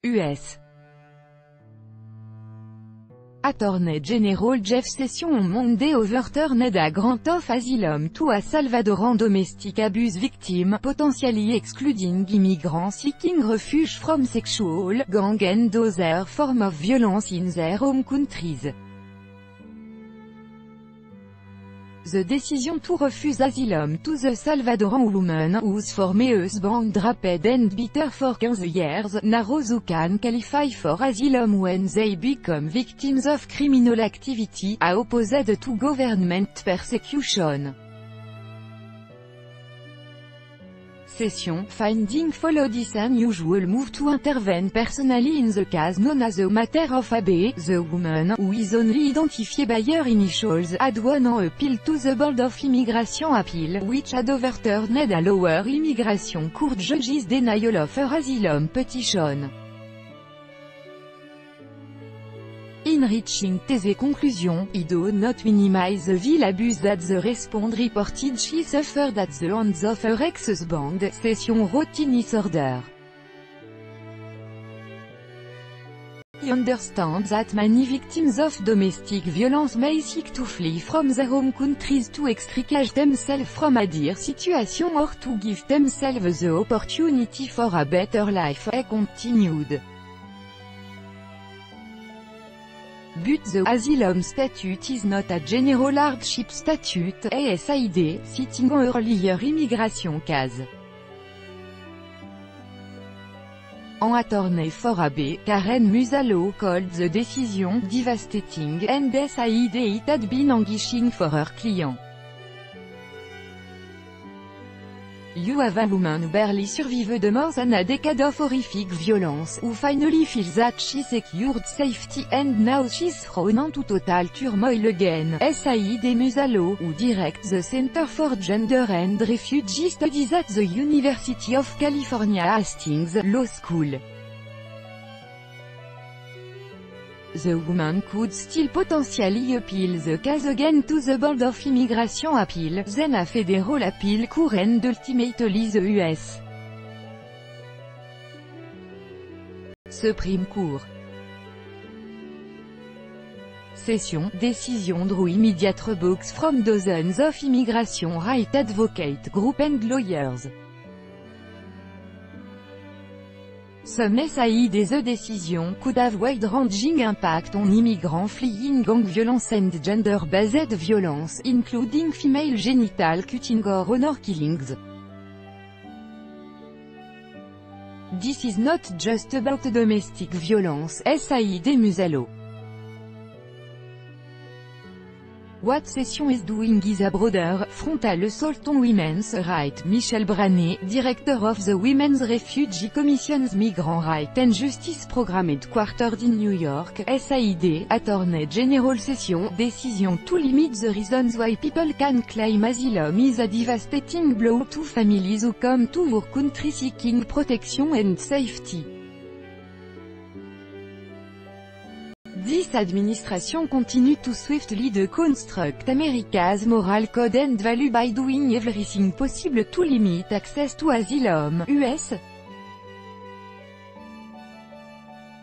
US. Attorney General Jeff Sessions on Monday overturned a grant of asylum to a Salvadoran domestic abuse victim, potentially excluding immigrants seeking refuge from sexual, gang and other form of violence in their home countries. The decision to refuse asylum to the Salvadoran woman whose former husband raped and beat her for 15 years, narrows who can qualify for asylum when they become victims of criminal activity, opposed to government persecution. Sessions finding followed this unusual move to intervene personally in the case known as the matter of AB. The woman, who is only identified by her initials, had won an appeal to the Board of Immigration Appeal, which had overturned a lower immigration court judge's denial of her asylum petition. In reaching the conclusion, he do not minimize the vile abuse that the respondent reported she suffered at the hands of her ex-husband. Sessions wrote in his order. He understands that many victims of domestic violence may seek to flee from their home countries to extricate themselves from a dire situation or to give themselves the opportunity for a better life, he continued. But the asylum statute is not a general hardship statute, ASID, citing an earlier immigration case. An attorney for AB, Karen Musalo, called the decision devastating, and SID it had been anguishing for her client. You have a woman who barely survived more than a decade of horrific violence, who finally feels that she secured safety and now she's thrown into total turmoil again. SID Musalo, who directs the Center for Gender and Refugee Studies at the University of California Hastings Law School. The woman could still potentially appeal the case again to the Board of Immigration Appeal, then a federal appeal court and ultimately the U.S. Supreme Court. Sessions decision drew immediate rebuks from dozens of immigration rights advocate groups and lawyers. Some SID the decision could have wide-ranging impact on immigrants fleeing gang violence and gender-based violence, including female genital cutting or honor killings. This is not just about domestic violence, SID Musalo. What Sessions is doing is a broader, frontal assault on women's rights. Michelle Braney, director of the Women's Refugee Commission's Migrant Rights and Justice Program headquartered in New York, SID, Attorney General Sessions' decision to limit the reasons why people can claim asylum is a devastating blow to families who come to our country seeking protection and safety. This administration continued to swiftly deconstruct America's moral code and value by doing everything possible to limit access to asylum. U.S.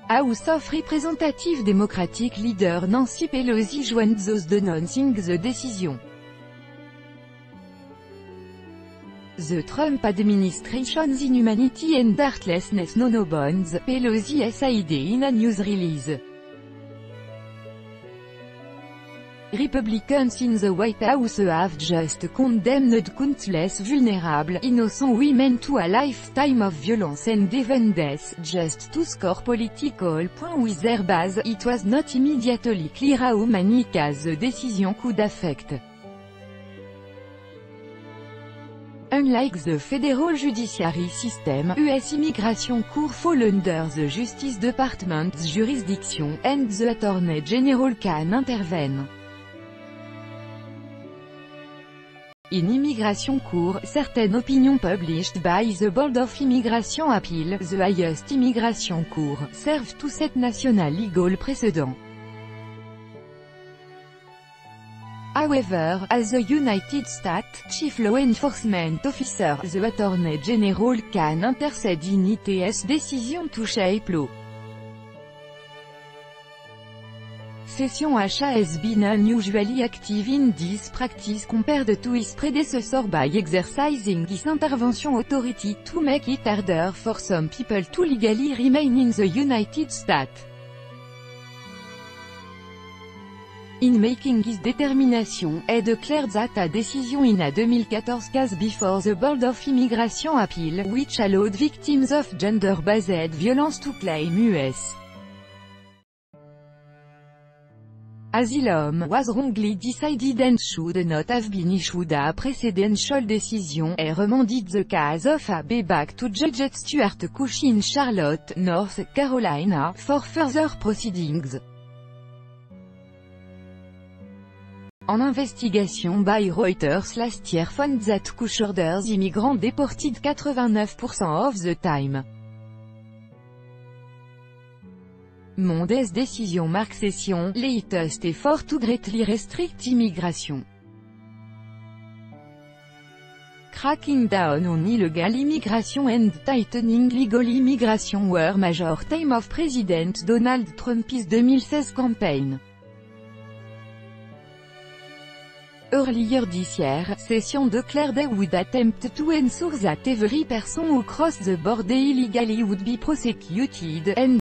House of Representatives Democratic leader Nancy Pelosi joined those denouncing the decision. The Trump administration's inhumanity and heartlessness no bounds, Pelosi SID in a news release. Republicans in the White House have just condemned countless vulnerable, innocent women to a lifetime of violence and even death, just to score political points with their base. It was not immediately clear how many cases the decision could affect. Unlike the federal judiciary system, U.S. Immigration Court fall under the Justice Department's jurisdiction, and the Attorney General can intervene. In Immigration Court, certain opinions published by the Board of Immigration Appeal, the highest immigration court, serve to set national legal precedent. However, as the United States Chief Law Enforcement Officer, the Attorney General can intercede in its decision to shape law. Session H has been unusually active in this practice compared to its predecessor by exercising its intervention authority to make it harder for some people to legally remain in the United States. In making his determination, he declared that a decision in a 2014 case before the Board of Immigration Appeal, which allowed victims of gender-based violence to claim U.S. asylum, was wrongly decided and should not have been issued a precedential decision, he remanded the case of A.B. back to Judge Stuart Cush in Charlotte, North Carolina, for further proceedings. An investigation by Reuters last year found that Cush orders immigrants deported 89% of the time. Monday's decision marks Sessions' latest effort to greatly restrict immigration. Cracking down on illegal immigration and tightening legal immigration were major themes of President Donald Trump's 2016 campaign. Earlier this year, Sessions declared they would attempt to ensure that every person who crossed the border illegally would be prosecuted, and